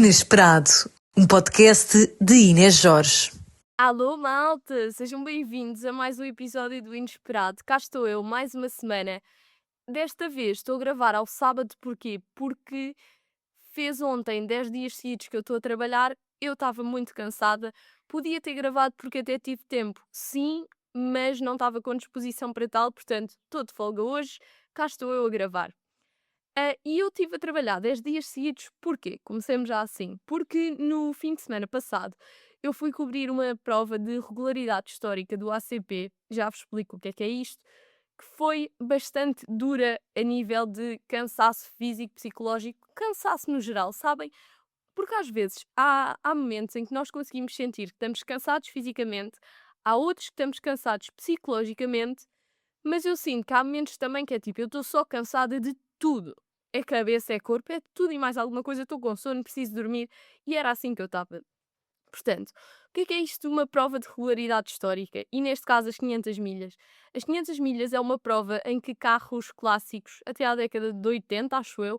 Inesperado, um podcast de Inês Jorge. Alô, malta! Sejam bem-vindos a mais um episódio do Inesperado. Cá estou eu, mais uma semana. Desta vez estou a gravar ao sábado, porquê? Porque fez ontem 10 dias seguidos que eu estou a trabalhar, eu estava muito cansada. Podia ter gravado porque até tive tempo, sim, mas não estava com disposição para tal, portanto, estou de folga hoje, cá estou eu a gravar. E eu estive a trabalhar 10 dias seguidos, porquê? Comecemos já assim. Porque no fim de semana passado eu fui cobrir uma prova de regularidade histórica do ACP, já vos explico o que é isto, que foi bastante dura a nível de cansaço físico, psicológico, cansaço no geral, sabem? Porque às vezes há momentos em que nós conseguimos sentir que estamos cansados fisicamente, há outros que estamos cansados psicologicamente, mas eu sinto que há momentos também que é tipo, eu estou só cansada de tudo. É cabeça, é corpo, é tudo e mais alguma coisa. Estou com sono, preciso dormir. E era assim que eu estava. Portanto, o que é isto de uma prova de regularidade histórica? E neste caso, as 500 milhas. As 500 milhas é uma prova em que carros clássicos, até à década de 80, acho eu,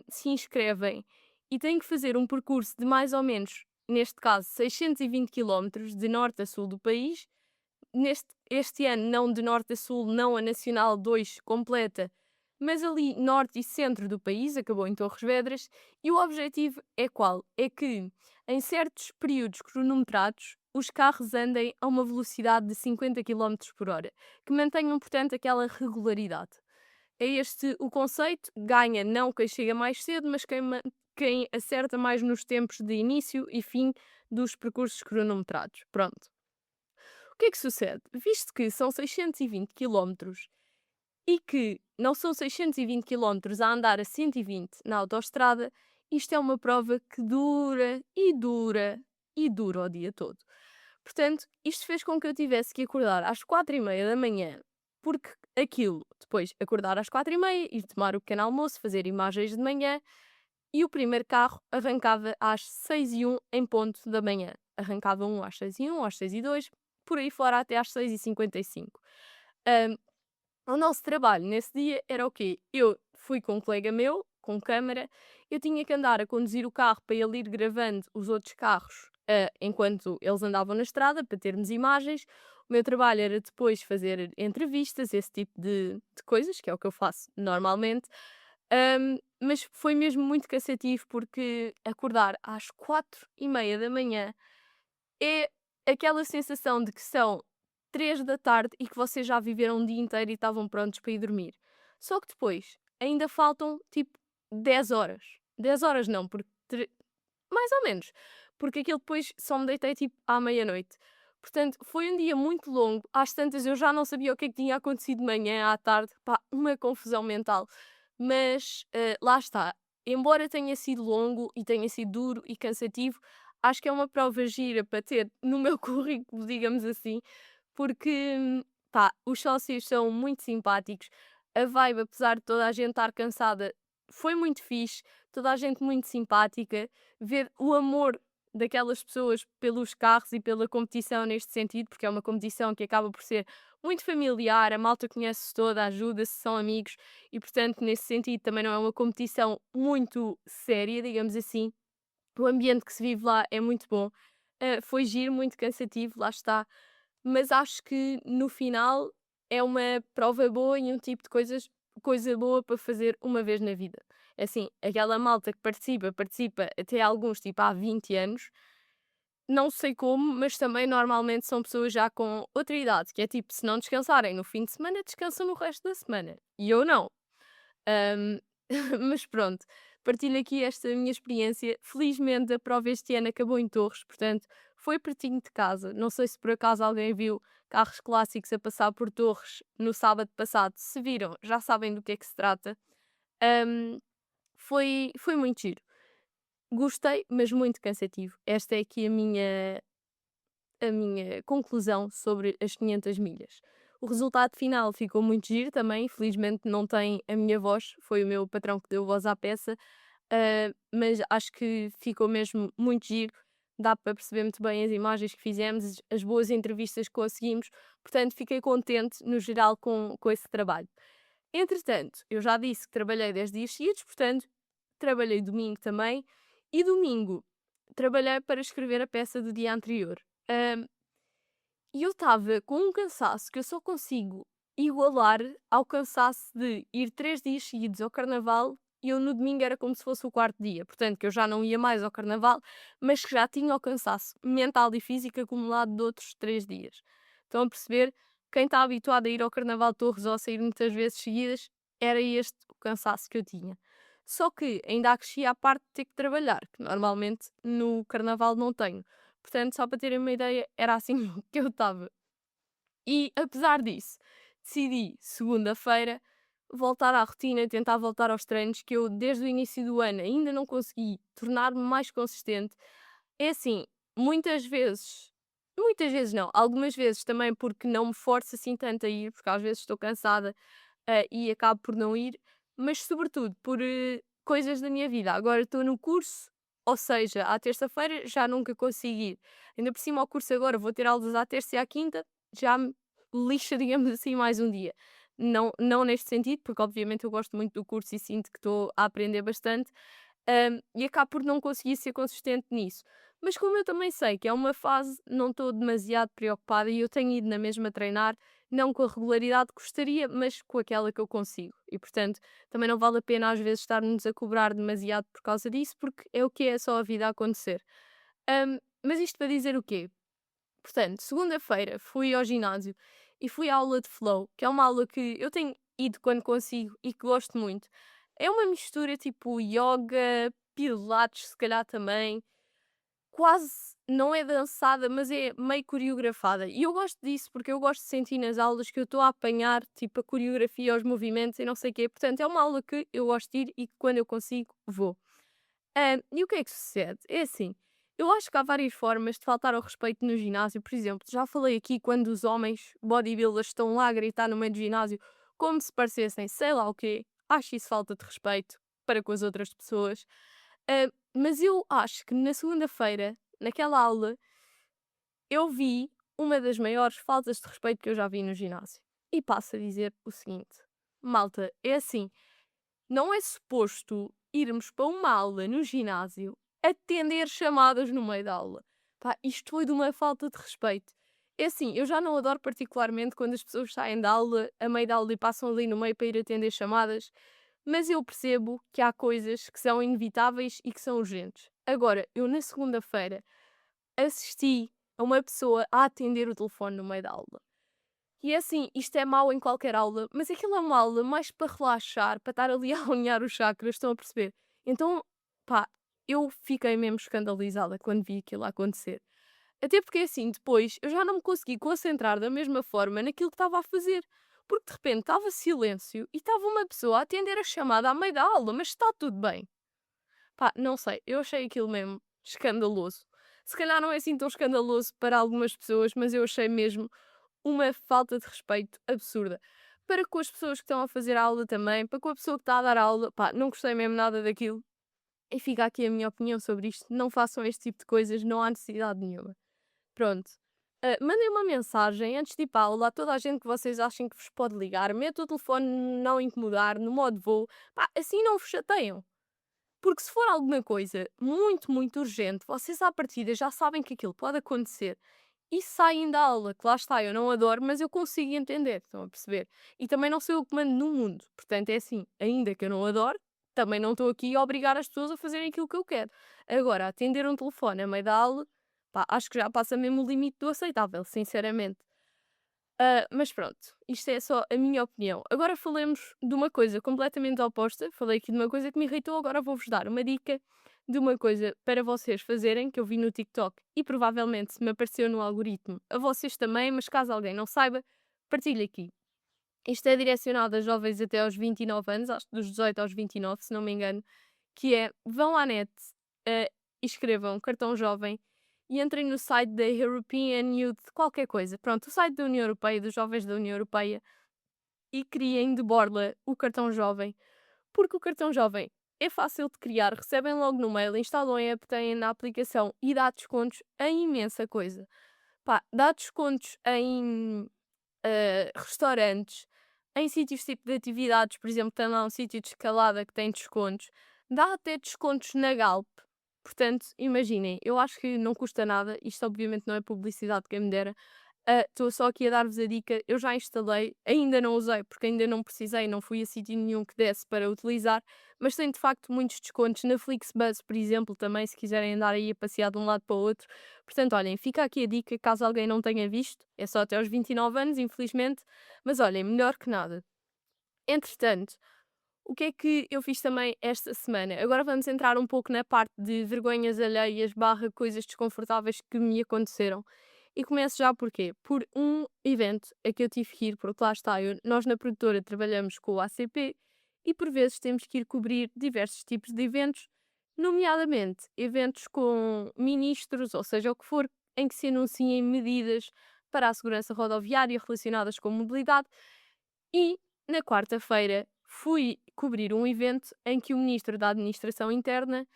se inscrevem e têm que fazer um percurso de mais ou menos, neste caso, 620 quilómetros de norte a sul do país. Este ano, não de norte a sul, não a Nacional 2 completa, mas ali norte e centro do país, acabou em Torres Vedras, e o objetivo é qual? É que em certos períodos cronometrados os carros andem a uma velocidade de 50 quilómetros por hora, que mantenham, portanto, aquela regularidade. É este o conceito, ganha não quem chega mais cedo, mas quem acerta mais nos tempos de início e fim dos percursos cronometrados. Pronto. O que é que sucede? Visto que são 620 quilómetros e que não são 620 quilómetros a andar a 120 na autoestrada, isto é uma prova que dura e dura e dura o dia todo. Portanto, isto fez com que eu tivesse que acordar às 4h30 da manhã, porque aquilo, depois acordar às 4h30, ir tomar o pequeno almoço, fazer imagens de manhã, e o primeiro carro arrancava às 6h01 em ponto da manhã. Arrancava um às 6h01, às 6h02, por aí fora até às 6h55. Ahm, o nosso trabalho nesse dia era o quê? Eu fui com um colega meu, com câmara, eu tinha que andar a conduzir o carro para ele ir gravando os outros carros enquanto eles andavam na estrada, para termos imagens. O meu trabalho era depois fazer entrevistas, esse tipo de coisas, que é o que eu faço normalmente. Mas foi mesmo muito cansativo porque acordar às 4h30 da manhã é aquela sensação de que são 3 da tarde e que vocês já viveram um dia inteiro e estavam prontos para ir dormir. Só que depois ainda faltam tipo 10 horas. 10 horas não, porque mais ou menos. Porque aquilo depois só me deitei tipo à meia-noite. Portanto, foi um dia muito longo. Às tantas eu já não sabia o que é que tinha acontecido de manhã à tarde. Pá, uma confusão mental. Mas lá está. Embora tenha sido longo e tenha sido duro e cansativo, acho que é uma prova gira para ter no meu currículo, digamos assim, porque pá, os sócios são muito simpáticos. A vibe, apesar de toda a gente estar cansada, foi muito fixe. Toda a gente muito simpática. Ver o amor daquelas pessoas pelos carros e pela competição neste sentido, porque é uma competição que acaba por ser muito familiar, a malta conhece-se toda, ajuda-se, são amigos e, portanto, nesse sentido também não é uma competição muito séria, digamos assim. O ambiente que se vive lá é muito bom. Foi giro, muito cansativo, lá está. Mas acho que no final é uma prova boa e um tipo de coisa boa para fazer uma vez na vida. É assim, aquela malta que participa até alguns tipo há 20 anos, não sei como, mas também normalmente são pessoas já com outra idade, que é tipo, se não descansarem no fim de semana, descansam no resto da semana. E eu não. Ahm, mas pronto, partilho aqui esta minha experiência. Felizmente a prova este ano acabou em Torres, portanto foi pertinho de casa. Não sei se por acaso alguém viu carros clássicos a passar por Torres no sábado passado. Se viram, já sabem do que é que se trata. Ahm, foi muito giro. Gostei, mas muito cansativo. Esta é aqui a minha conclusão sobre as 500 milhas. O resultado final ficou muito giro também, felizmente não tem a minha voz, foi o meu patrão que deu voz à peça, mas acho que ficou mesmo muito giro, dá para perceber muito bem as imagens que fizemos, as boas entrevistas que conseguimos, portanto fiquei contente no geral com esse trabalho. Entretanto, eu já disse que trabalhei 10 dias seguidos, portanto trabalhei domingo também E domingo trabalhei para escrever a peça do dia anterior. Hum, e eu estava com um cansaço que eu só consigo igualar ao cansaço de ir 3 dias seguidos ao carnaval e eu no domingo era como se fosse o quarto dia. Portanto, que eu já não ia mais ao carnaval, mas que já tinha o cansaço mental e físico acumulado de outros 3 dias. Estão a perceber? Quem está habituado a ir ao carnaval de Torres ou a sair muitas vezes seguidas, era este o cansaço que eu tinha. Só que ainda acrescia a parte de ter que trabalhar, que normalmente no carnaval não tenho. Portanto, só para terem uma ideia, era assim que eu estava. E apesar disso, decidi segunda-feira voltar à rotina, tentar voltar aos treinos que eu desde o início do ano ainda não consegui tornar-me mais consistente. É assim, muitas vezes não, algumas vezes também porque não me forço assim tanto a ir, porque às vezes estou cansada e acabo por não ir, mas sobretudo por coisas da minha vida. Agora estou no curso, ou seja, à terça-feira já nunca consigo ir. Ainda por cima ao curso agora vou ter aulas à terça e à quinta, já me lixa, digamos assim, mais um dia. Não neste sentido, porque obviamente eu gosto muito do curso e sinto que estou a aprender bastante, e acabo por não conseguir ser consistente nisso. Mas como eu também sei que é uma fase, não estou demasiado preocupada e eu tenho ido na mesma treinar, não com a regularidade que gostaria, mas com aquela que eu consigo. E portanto, também não vale a pena às vezes estar-nos a cobrar demasiado por causa disso, porque é o que é só a vida a acontecer. Mas isto para dizer o quê? Portanto, segunda-feira fui ao ginásio e fui à aula de flow, que é uma aula que eu tenho ido quando consigo e que gosto muito. É uma mistura tipo yoga, pilates, se calhar também. Quase não é dançada, mas é meio coreografada. E eu gosto disso porque eu gosto de sentir nas aulas que eu estou a apanhar tipo a coreografia, os movimentos e não sei o quê. Portanto, é uma aula que eu gosto de ir e que quando eu consigo, vou. E o que é que sucede? É assim, eu acho que há várias formas de faltar ao respeito no ginásio. Por exemplo, já falei aqui quando os homens bodybuilders estão lá a gritar no meio do ginásio como se parecessem sei lá o quê. Acho isso falta de respeito para com as outras pessoas. Mas eu acho que na segunda-feira, naquela aula, eu vi uma das maiores faltas de respeito que eu já vi no ginásio. E passo a dizer o seguinte: malta, é assim, não é suposto irmos para uma aula no ginásio atender chamadas no meio da aula. Pá, isto foi de uma falta de respeito. É assim, eu já não adoro particularmente quando as pessoas saem da aula, a meio da aula e passam ali no meio para ir atender chamadas, mas eu percebo que há coisas que são inevitáveis e que são urgentes. Agora, eu na segunda-feira assisti a uma pessoa a atender o telefone no meio da aula. E é assim, isto é mau em qualquer aula, mas aquilo é uma aula mais para relaxar, para estar ali a alinhar os chakras, estão a perceber? Então, pá, eu fiquei mesmo escandalizada quando vi aquilo a acontecer. Até porque assim, depois eu já não me consegui concentrar da mesma forma naquilo que estava a fazer. Porque de repente estava silêncio e estava uma pessoa a atender a chamada à meio da aula, mas está tudo bem. Pá, não sei, eu achei aquilo mesmo escandaloso. Se calhar não é assim tão escandaloso para algumas pessoas, mas eu achei mesmo uma falta de respeito absurda. Para com as pessoas que estão a fazer a aula também, para com a pessoa que está a dar a aula, pá, não gostei mesmo nada daquilo. E fica aqui a minha opinião sobre isto. Não façam este tipo de coisas, não há necessidade nenhuma. Pronto. Mandem uma mensagem antes de ir para a aula a toda a gente que vocês achem que vos pode ligar. Mete o telefone no não incomodar, no modo voo. Pá, assim não vos chateiam. Porque se for alguma coisa muito, muito urgente, vocês à partida já sabem que aquilo pode acontecer e saem da aula, que lá está, eu não adoro, mas eu consigo entender, estão a perceber? E também não sou eu que mando no mundo, portanto é assim, ainda que eu não adoro, também não estou aqui a obrigar as pessoas a fazerem aquilo que eu quero. Agora, atender um telefone a meio da aula, pá, acho que já passa mesmo o limite do aceitável, sinceramente. Mas pronto, isto é só a minha opinião. Agora falemos de uma coisa completamente oposta. Falei aqui de uma coisa que me irritou, agora vou-vos dar uma dica de uma coisa para vocês fazerem, que eu vi no TikTok e provavelmente me apareceu no algoritmo a vocês também, mas caso alguém não saiba, partilho aqui. Isto é direcionado a jovens até aos 29 anos, acho que dos 18 aos 29, se não me engano, que é, vão à net e escrevam cartão jovem e entrem no site da European Youth qualquer coisa. Pronto, o site da União Europeia, dos jovens da União Europeia, e criem de borla o cartão jovem, porque o cartão jovem é fácil de criar, recebem logo no mail, instalam a app, têm na aplicação e dá descontos em imensa coisa. Pá, dá descontos em restaurantes, em sítios tipo de atividades, por exemplo, tem lá um sítio de escalada que tem descontos, dá até descontos na Galp. Portanto, imaginem, eu acho que não custa nada, isto obviamente não é publicidade, quem me dera. Estou só aqui a dar-vos a dica, eu já instalei, ainda não usei, porque ainda não precisei, não fui a sítio nenhum que desse para utilizar, mas tem de facto muitos descontos na Flixbus, por exemplo, também, se quiserem andar aí a passear de um lado para o outro. Portanto, olhem, fica aqui a dica, caso alguém não tenha visto, é só até aos 29 anos, infelizmente, mas olhem, melhor que nada. Entretanto, o que é que eu fiz também esta semana? Agora vamos entrar um pouco na parte de vergonhas alheias barra coisas desconfortáveis que me aconteceram. E começo já por quê? Por um evento a que eu tive que ir, porque lá está, nós na produtora trabalhamos com o ACP e por vezes temos que ir cobrir diversos tipos de eventos, nomeadamente eventos com ministros, ou seja, o que for, em que se anunciem medidas para a segurança rodoviária relacionadas com mobilidade. E na quarta-feira fui cobrir um evento em que o Ministro da Administração Interna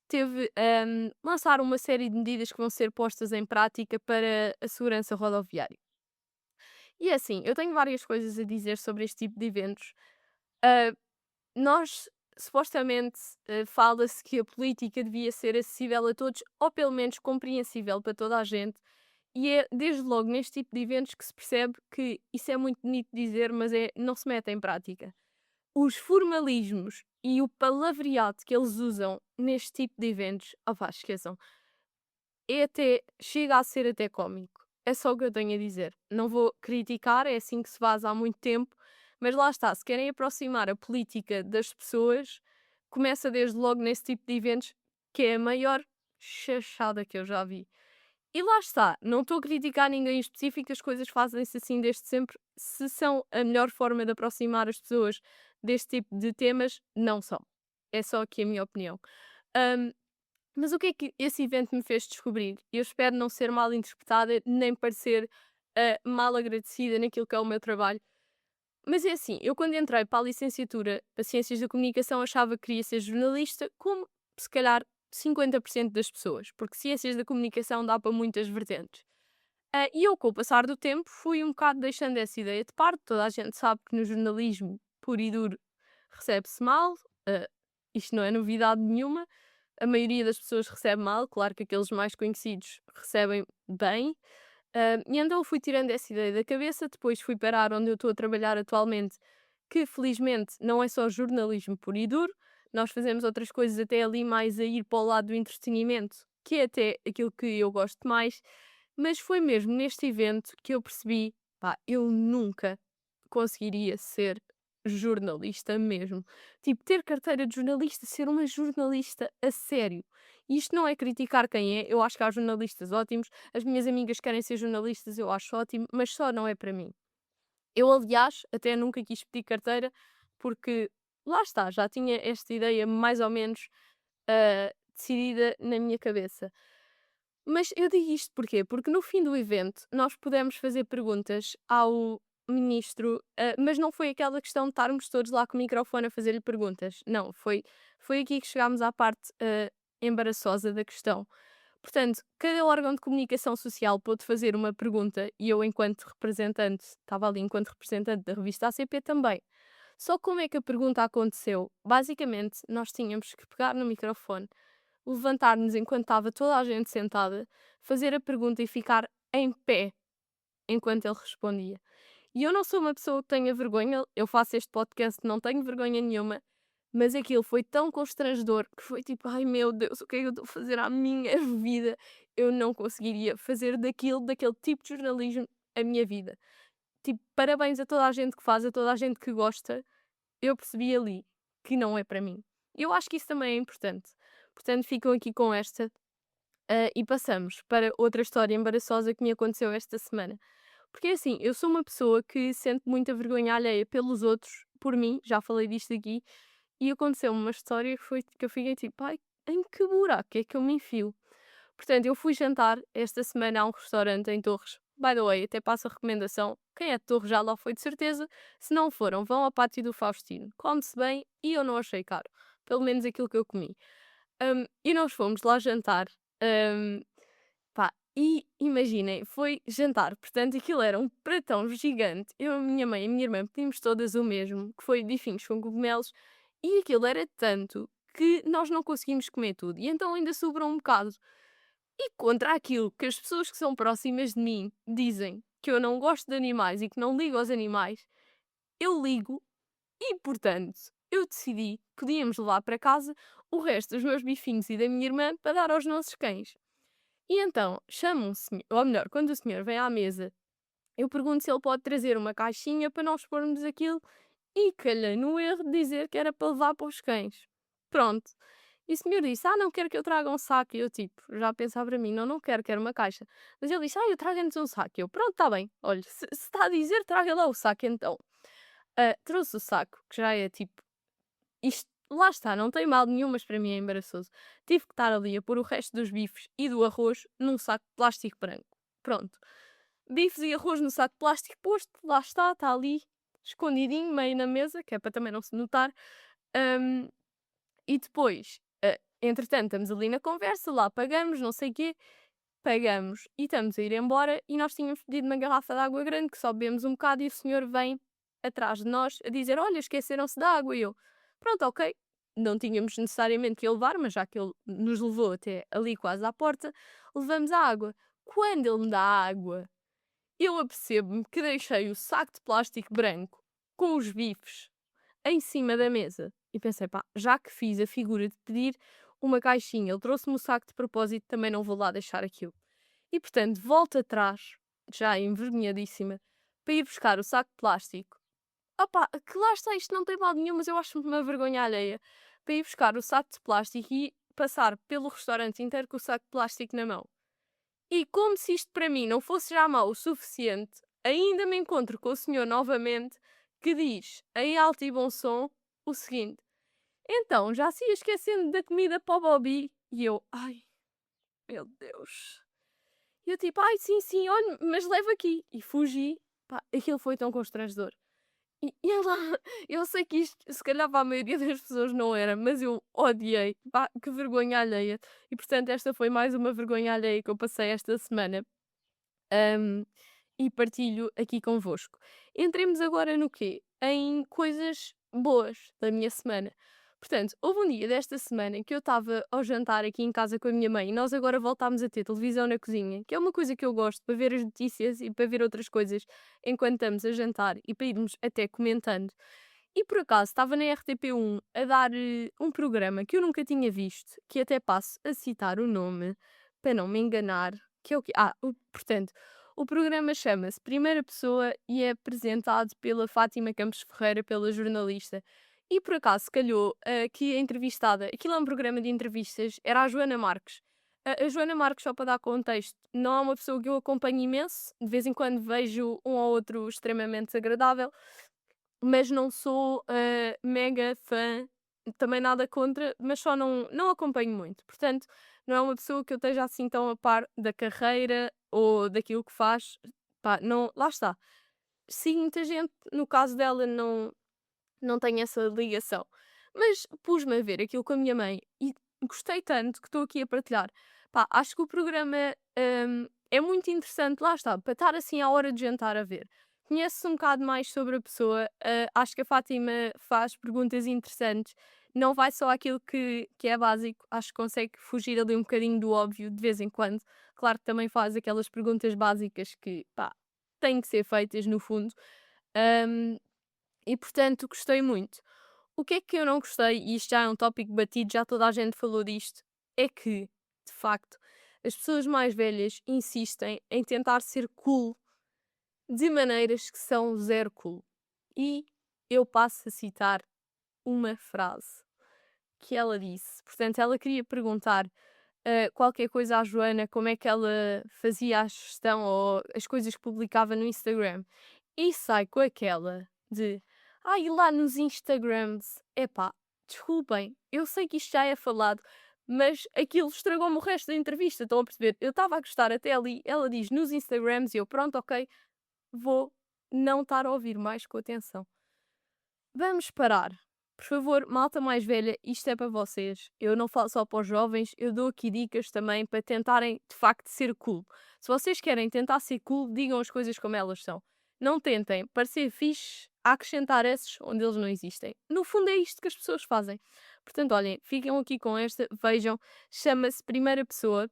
teve a lançar uma série de medidas que vão ser postas em prática para a segurança rodoviária. E é assim, eu tenho várias coisas a dizer sobre este tipo de eventos. Ah, nós, supostamente, fala-se que a política devia ser acessível a todos, ou pelo menos compreensível para toda a gente. E é desde logo neste tipo de eventos que se percebe que isso é muito bonito dizer, mas não se mete em prática. Os formalismos e o palavreado que eles usam neste tipo de eventos, opá, esqueçam. Chega a ser até cómico. É só o que eu tenho a dizer. Não vou criticar, é assim que se faz há muito tempo, mas lá está, se querem aproximar a política das pessoas, começa desde logo nesse tipo de eventos, que é a maior chachada que eu já vi. E lá está, não estou a criticar ninguém em específico, as coisas fazem-se assim desde sempre. Se são a melhor forma de aproximar as pessoas deste tipo de temas, não são. É só aqui a minha opinião. Hum, mas o que é que esse evento me fez descobrir? Eu espero não ser mal interpretada, nem parecer mal agradecida naquilo que é o meu trabalho. Mas é assim, eu quando entrei para a licenciatura para Ciências da Comunicação achava que queria ser jornalista, como se calhar 50% das pessoas, porque Ciências da Comunicação dá para muitas vertentes. E eu, com o passar do tempo, fui um bocado deixando essa ideia de parte. Toda a gente sabe que no jornalismo puro e duro recebe-se mal, ah, isto não é novidade nenhuma. A maioria das pessoas recebe mal, claro que aqueles mais conhecidos recebem bem. E então eu fui tirando essa ideia da cabeça, depois fui parar onde eu estou a trabalhar atualmente, que felizmente não é só jornalismo puro e duro, nós fazemos outras coisas até ali mais a ir para o lado do entretenimento, que é até aquilo que eu gosto mais, mas foi mesmo neste evento que eu percebi, pá, eu nunca conseguiria ser jornalista mesmo. Tipo, ter carteira de jornalista, ser uma jornalista a sério. E isto não é criticar quem é, eu acho que há jornalistas ótimos, as minhas amigas querem ser jornalistas, eu acho ótimo, mas só não é para mim. Eu, aliás, até nunca quis pedir carteira, porque lá está, já tinha esta ideia mais ou menos decidida na minha cabeça. Mas eu digo isto porquê? Porque no fim do evento nós pudemos fazer perguntas ao ministro, mas não foi aquela questão de estarmos todos lá com o microfone a fazer-lhe perguntas. Não, foi aqui que chegámos à parte embaraçosa da questão. Portanto, cada órgão de comunicação social pôde fazer uma pergunta e eu, enquanto representante, estava ali enquanto representante da revista ACP também. Só como é que a pergunta aconteceu? Basicamente, nós tínhamos que pegar no microfone, levantar-nos enquanto estava toda a gente sentada, fazer a pergunta e ficar em pé enquanto ele respondia. E eu não sou uma pessoa que tenha vergonha, eu faço este podcast, não tenho vergonha nenhuma, mas aquilo foi tão constrangedor que foi tipo, ai meu Deus, o que é que eu estou a fazer à minha vida? Eu não conseguiria fazer daquele tipo de jornalismo, a minha vida. Tipo, parabéns a toda a gente que faz, a toda a gente que gosta. Eu percebi ali que não é para mim. Eu acho que isso também é importante. Portanto, ficam aqui com esta. E passamos para outra história embaraçosa que me aconteceu esta semana. Porque é assim, eu sou uma pessoa que sente muita vergonha alheia pelos outros, por mim, já falei disto aqui, e aconteceu uma história que foi que eu fiquei tipo, ai, em que buraco é que eu me enfio? Portanto, eu fui jantar esta semana a um restaurante em Torres. By the way, até passo a recomendação. Quem é de Torres já lá foi de certeza. Se não foram, vão ao Pátio do Faustino. Come-se bem e eu não achei caro. Pelo menos aquilo que eu comi. E nós fomos lá jantar. hum, Pá, e imaginem, foi jantar. Portanto, aquilo era um pratão gigante. Eu, a minha mãe e a minha irmã pedimos todas o mesmo, que foi bifinhos com cogumelos. E aquilo era tanto que nós não conseguimos comer tudo. E então ainda sobrou um bocado. E contra aquilo que as pessoas que são próximas de mim dizem que eu não gosto de animais e que não ligo aos animais, eu ligo e, portanto, eu decidi que podíamos levar para casa o resto dos meus bifinhos e da minha irmã para dar aos nossos cães. E então chamo um senhor, ou melhor, quando o senhor vem à mesa, eu pergunto se ele pode trazer uma caixinha para nós pormos aquilo e calhei no erro de dizer que era para levar para os cães. Pronto. E o senhor disse: não quero que eu traga um saco. E eu, tipo, já a pensar para mim: não quero, quero uma caixa. Mas ele disse: eu trago-nos um saco. E eu, pronto, está bem. Olha, se está a dizer, traga lá o saco então. Trouxe o saco, que já é tipo, isto, lá está, não tem mal nenhum, mas para mim é embaraçoso. Tive que estar ali a pôr o resto dos bifes e do arroz num saco de plástico branco. Pronto. Bifes e arroz no saco de plástico posto, lá está ali, escondidinho, meio na mesa, que é para também não se notar. Hum, e depois, entretanto, estamos ali na conversa, lá pagamos, não sei o quê, pagamos e estamos a ir embora e nós tínhamos pedido uma garrafa de água grande que só bebemos um bocado e o senhor vem atrás de nós a dizer: olha, esqueceram-se da água. E eu, pronto, ok. Não tínhamos necessariamente que levar, mas já que ele nos levou até ali quase à porta, levamos a água. Quando ele me dá a água, eu apercebo-me que deixei o saco de plástico branco com os bifes em cima da mesa. E pensei, pá, já que fiz a figura de pedir uma caixinha, ele trouxe-me o saco de propósito, também não vou lá deixar aquilo. E portanto, volto atrás, já envergonhadíssima, para ir buscar o saco de plástico. Opá, que lá está, isto não tem mal nenhum, mas eu acho-me uma vergonha alheia. Para ir buscar o saco de plástico e passar pelo restaurante inteiro com o saco de plástico na mão. E como se isto para mim não fosse já mau o suficiente, ainda me encontro com o senhor novamente que diz, em alto e bom som, o seguinte: então, já se ia esquecendo da comida para o Bobby? E eu, ai, meu Deus. E eu tipo, ai, sim, sim, olha, mas leva aqui. E fugi. Pá, aquilo foi tão constrangedor. E lá, eu sei que isto, se calhar para a maioria das pessoas não era, mas eu odiei. Pá, que vergonha alheia. E portanto, esta foi mais uma vergonha alheia que eu passei esta semana. Ahm, e partilho aqui convosco. Entremos agora no quê? Em coisas boas da minha semana. Portanto, houve um dia desta semana que eu estava ao jantar aqui em casa com a minha mãe e nós agora voltámos a ter televisão na cozinha, que é uma coisa que eu gosto para ver as notícias e para ver outras coisas enquanto estamos a jantar e para irmos até comentando. E por acaso estava na RTP1 a dar um programa que eu nunca tinha visto, que até passo a citar o nome para não me enganar, que é o quê? Portanto, o programa chama-se Primeira Pessoa e é apresentado pela Fátima Campos Ferreira, pela jornalista. E por acaso calhou que a entrevistada, aquilo é um programa de entrevistas, era a Joana Marques. A Joana Marques, só para dar contexto, não é uma pessoa que eu acompanho imenso, de vez em quando vejo um ou outro extremamente desagradável, mas não sou mega fã, também nada contra, mas só não acompanho muito. Portanto, não é uma pessoa que eu esteja assim tão a par da carreira ou daquilo que faz. Pá, não, lá está. Sigo muita gente, no caso dela não tenho essa ligação. Mas pus-me a ver aquilo com a minha mãe e gostei tanto que estou aqui a partilhar. Pá, acho que o programa é muito interessante, lá está, para estar assim à hora de jantar a ver. Conhece-se um bocado mais sobre a pessoa, acho que a Fátima faz perguntas interessantes, não vai só aquilo que é básico, acho que consegue fugir ali um bocadinho do óbvio de vez em quando. Claro que também faz aquelas perguntas básicas que, pá, têm que ser feitas no fundo. Hum, e portanto gostei muito. O que é que eu não gostei, e isto já é um tópico batido, já toda a gente falou disto, é que, de facto, as pessoas mais velhas insistem em tentar ser cool de maneiras que são zero cool. E eu passo a citar uma frase que ela disse. Portanto, ela queria perguntar qualquer coisa à Joana, como é que ela fazia a gestão ou as coisas que publicava no Instagram. E sai com aquela de e lá nos Instagrams, epá, desculpem, eu sei que isto já é falado, mas aquilo estragou-me o resto da entrevista, estão a perceber? Eu estava a gostar até ali, ela diz nos Instagrams e eu, pronto, ok, vou não estar a ouvir mais com atenção. Vamos parar. Por favor, malta mais velha, isto é para vocês. Eu não falo só para os jovens, eu dou aqui dicas também para tentarem, de facto, ser cool. Se vocês querem tentar ser cool, digam as coisas como elas são. Não tentem parecer fixe a acrescentar esses onde eles não existem. No fundo é isto que as pessoas fazem. Portanto, olhem, fiquem aqui com esta, vejam, chama-se Primeira Pessoa.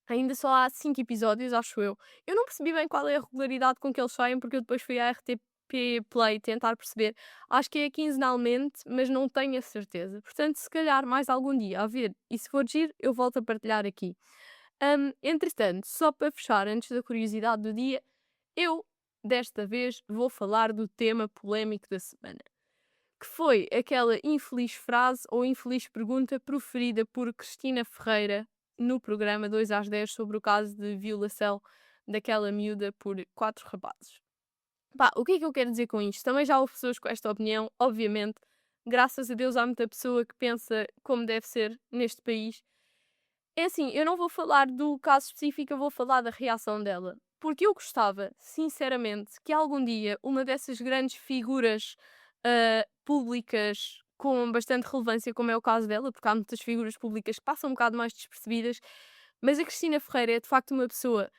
Ainda só há 5 episódios, acho eu. Eu não percebi bem qual é a regularidade com que eles saem, porque eu depois fui à RTP Play tentar perceber. Acho que é quinzenalmente, mas não tenho a certeza. Portanto, se calhar mais algum dia a ver, e se for giro, eu volto a partilhar aqui. Entretanto, só para fechar, antes da curiosidade do dia, eu, desta vez, vou falar do tema polémico da semana, que foi aquela infeliz frase ou infeliz pergunta proferida por Cristina Ferreira no programa 2 às 10 sobre o caso de violação daquela miúda por 4 rapazes. Pá, o que é que eu quero dizer com isto? Também já houve pessoas com esta opinião, obviamente. Graças a Deus há muita pessoa que pensa como deve ser neste país. É assim, eu não vou falar do caso específico, eu vou falar da reação dela. Porque eu gostava, sinceramente, que algum dia uma dessas grandes figuras públicas com bastante relevância, como é o caso dela, porque há muitas figuras públicas que passam um bocado mais despercebidas, mas a Cristina Ferreira é de facto uma pessoa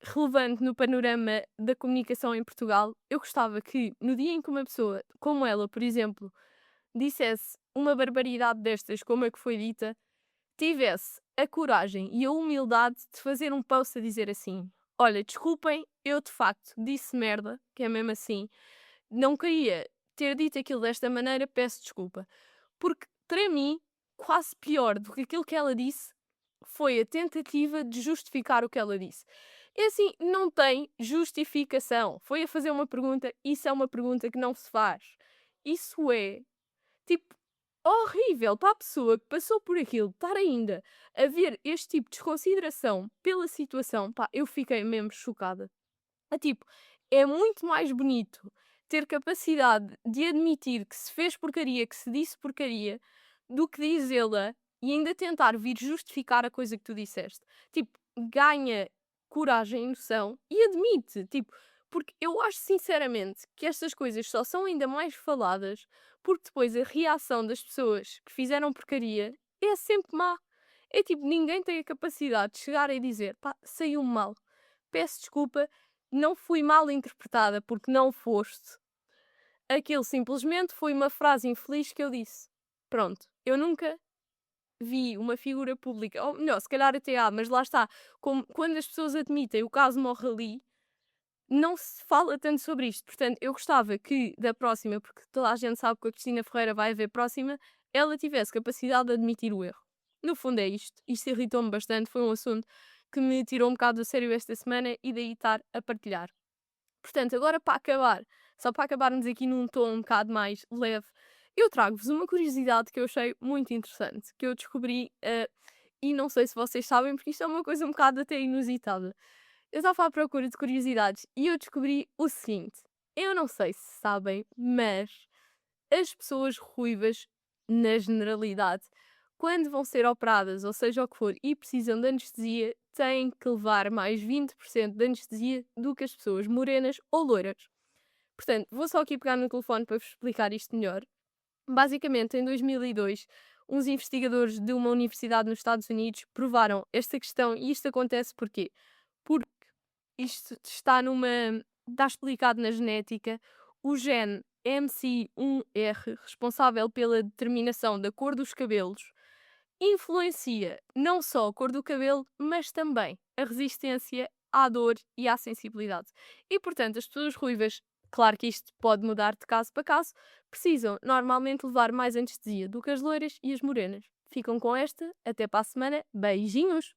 relevante no panorama da comunicação em Portugal. Eu gostava que, no dia em que uma pessoa como ela, por exemplo, dissesse uma barbaridade destas, como a que foi dita, tivesse a coragem e a humildade de fazer um post a dizer assim: olha, desculpem, eu de facto disse merda, que é mesmo assim, não queria ter dito aquilo desta maneira, peço desculpa. Porque, para mim, quase pior do que aquilo que ela disse foi a tentativa de justificar o que ela disse. É assim, não tem justificação. Foi a fazer uma pergunta, isso é uma pergunta que não se faz. Isso é, tipo, horrível para a pessoa que passou por aquilo, estar ainda a ver este tipo de desconsideração pela situação, pá, eu fiquei mesmo chocada. Tipo, é muito mais bonito ter capacidade de admitir que se fez porcaria, que se disse porcaria, do que dizê-la e ainda tentar vir justificar a coisa que tu disseste. Tipo, ganha coragem e noção e admite, tipo, porque eu acho sinceramente que estas coisas só são ainda mais faladas porque depois a reação das pessoas que fizeram porcaria é sempre má. É tipo, ninguém tem a capacidade de chegar e dizer, pá, saiu mal, peço desculpa, não fui mal interpretada porque não foste. Aquilo simplesmente foi uma frase infeliz que eu disse. Pronto, eu nunca vi uma figura pública, ou melhor, se calhar até há, mas lá está, como, quando as pessoas admitem o caso morre ali, não se fala tanto sobre isto. Portanto, eu gostava que da próxima, porque toda a gente sabe que a Cristina Ferreira vai haver próxima, ela tivesse capacidade de admitir o erro. No fundo é isto. Isto irritou-me bastante, foi um assunto que me tirou um bocado do sério esta semana e daí estar a partilhar. Portanto, agora para acabar, só para acabarmos aqui num tom um bocado mais leve, eu trago-vos uma curiosidade que eu achei muito interessante, que eu descobri, e não sei se vocês sabem, porque isto é uma coisa um bocado até inusitada. Eu estava à procura de curiosidades e eu descobri o seguinte: eu não sei se sabem, mas as pessoas ruivas, na generalidade, quando vão ser operadas, ou seja o que for, e precisam de anestesia, têm que levar mais 20% de anestesia do que as pessoas morenas ou loiras. Portanto, vou só aqui pegar no telefone para vos explicar isto melhor. Basicamente, em 2002, uns investigadores de uma universidade nos Estados Unidos provaram esta questão e isto acontece porquê? Porque isto está explicado na genética. O gene MC1R, responsável pela determinação da cor dos cabelos, influencia não só a cor do cabelo, mas também a resistência à dor e à sensibilidade. E, portanto, as pessoas ruivas, claro que isto pode mudar de caso para caso, precisam normalmente levar mais anestesia do que as loiras e as morenas. Ficam com esta, até para a semana, beijinhos!